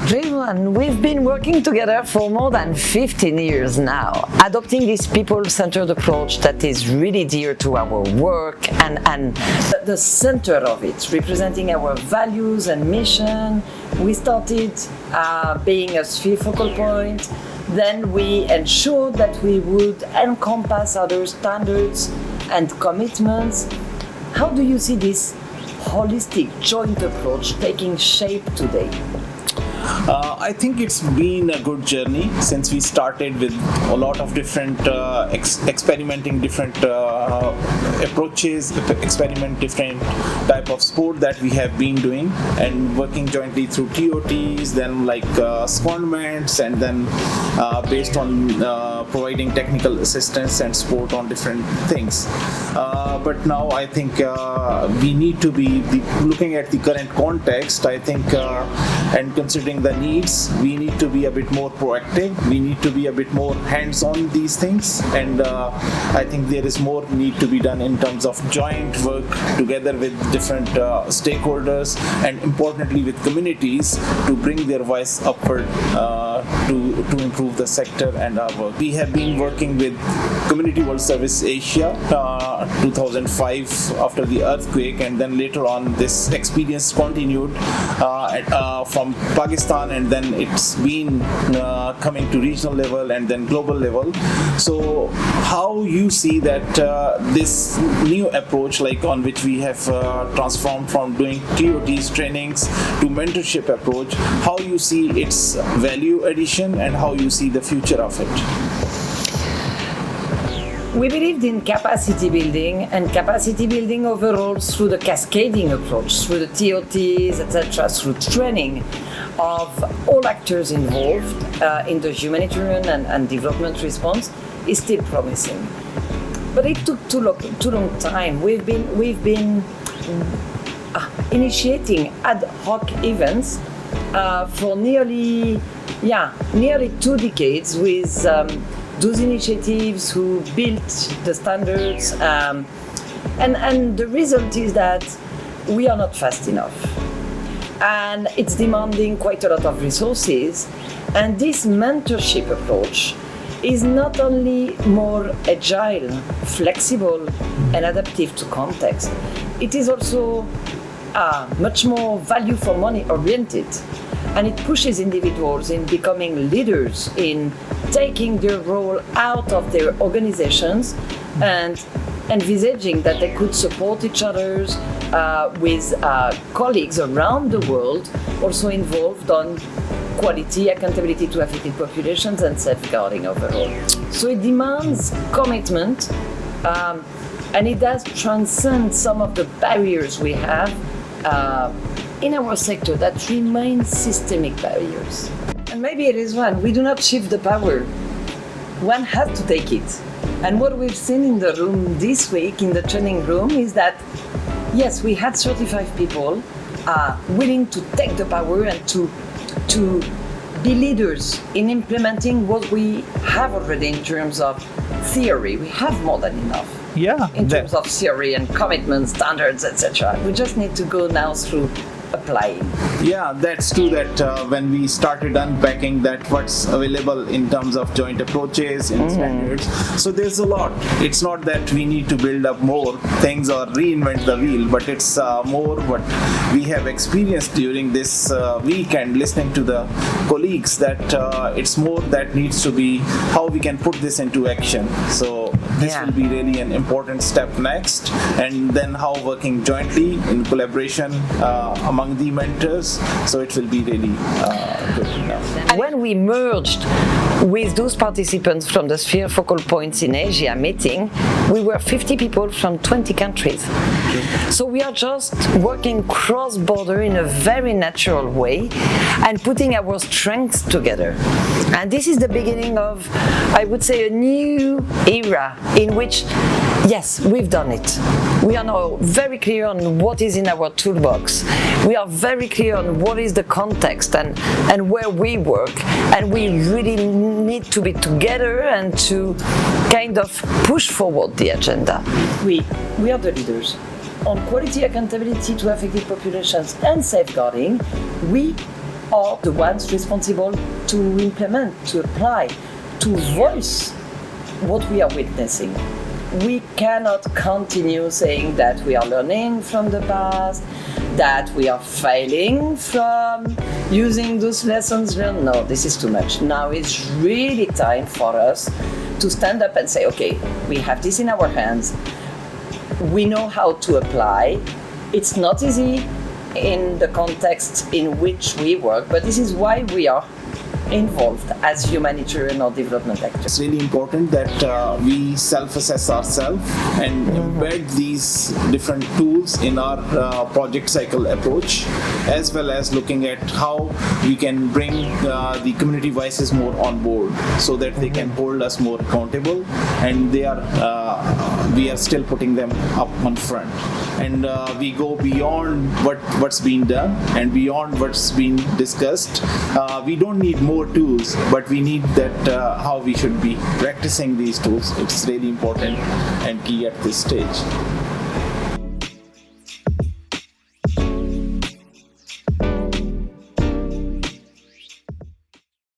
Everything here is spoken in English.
Rizwan, we've been working together for more than 15 years now, adopting this people-centered approach that is really dear to our work and the center of it, representing our values and mission. We started being a sphere focal point, then we ensured that we would encompass other standards and commitments. How do you see this holistic joint approach taking shape today? I think it's been a good journey since we started with a lot of different experimenting different approaches, experiment different type of sport that we have been doing and working jointly through TOTs, then like secondments, and then based on providing technical assistance and support on different things. But now I think we need to be looking at the current context, I think, and considering the needs, we need to be a bit more proactive, we need to be a bit more hands-on these things, and I think there is more need to be done in terms of joint work together with different stakeholders and importantly with communities to bring their voice upward to improve the sector and our work. We have been working with Community World Service Asia 2005 after the earthquake, and then later on this experience continued from Pakistan, and then it's been coming to regional level and then global level. So how you see that this new approach, like on which we have transformed from doing TOTs trainings to mentorship approach, how you see its value addition and how you see the future of it? We believed in capacity building and capacity building overall through the cascading approach, through the TOTs, etc., through training of all actors involved in the humanitarian and development response is still promising. But it took too long time. We've been initiating ad hoc events for nearly 2 decades with those initiatives who built the standards, and the result is that we are not fast enough, and it's demanding quite a lot of resources. And this mentorship approach is not only more agile, flexible, and adaptive to context, it is also much more value for money oriented. And it pushes individuals in becoming leaders, in taking their role out of their organizations and envisaging that they could support each other with colleagues around the world, also involved on quality, accountability to affected populations, and safeguarding overall. So it demands commitment, and it does transcend some of the barriers we have in our sector that remain systemic barriers. And maybe it is one, we do not shift the power. One has to take it. And what we've seen in the room this week, in the training room, is that yes, we had 35 people willing to take the power and to be leaders in implementing what we have already in terms of theory. We have more than enough. Yeah. In terms of theory and commitment, standards, etc. We just need to go now through applying. Yeah, that's true that when we started unpacking that what's available in terms of joint approaches and standards, so there's a lot. It's not that we need to build up more things or reinvent the wheel, but it's more what we have experienced during this weekend listening to the colleagues, that it's more that needs to be how we can put this into action. So this will be really an important step next, and then how working jointly in collaboration among the mentors, so it will be really good enough. When we merged with those participants from the Sphere Focal Points in Asia meeting, we were 50 people from 20 countries. So we are just working cross-border in a very natural way and putting our strengths together. And this is the beginning of, I would say, a new era in which, Yes, we've done it. We are now very clear on what is in our toolbox. We are very clear on what is the context and where we work. And we really need to be together and to kind of push forward the agenda. We are the leaders. On quality accountability to affected populations and safeguarding, we are the ones responsible to implement, to apply, to voice what we are witnessing. We cannot continue saying that we are learning from the past, that we are failing from using those lessons learned. No, this is too much. Now it's really time for us to stand up and say, okay, we have this in our hands. We know how to apply. It's not easy in the context in which we work, but this is why we are involved as humanitarian or development actors. It's really important that we self-assess ourselves and embed these different tools in our project cycle approach, as well as looking at how we can bring the community voices more on board so that they can hold us more accountable, and we are still putting them up on front. And we go beyond what's being done and beyond what's being discussed. We don't need more tools, but we need that how we should be practicing these tools. It's really important and key at this stage.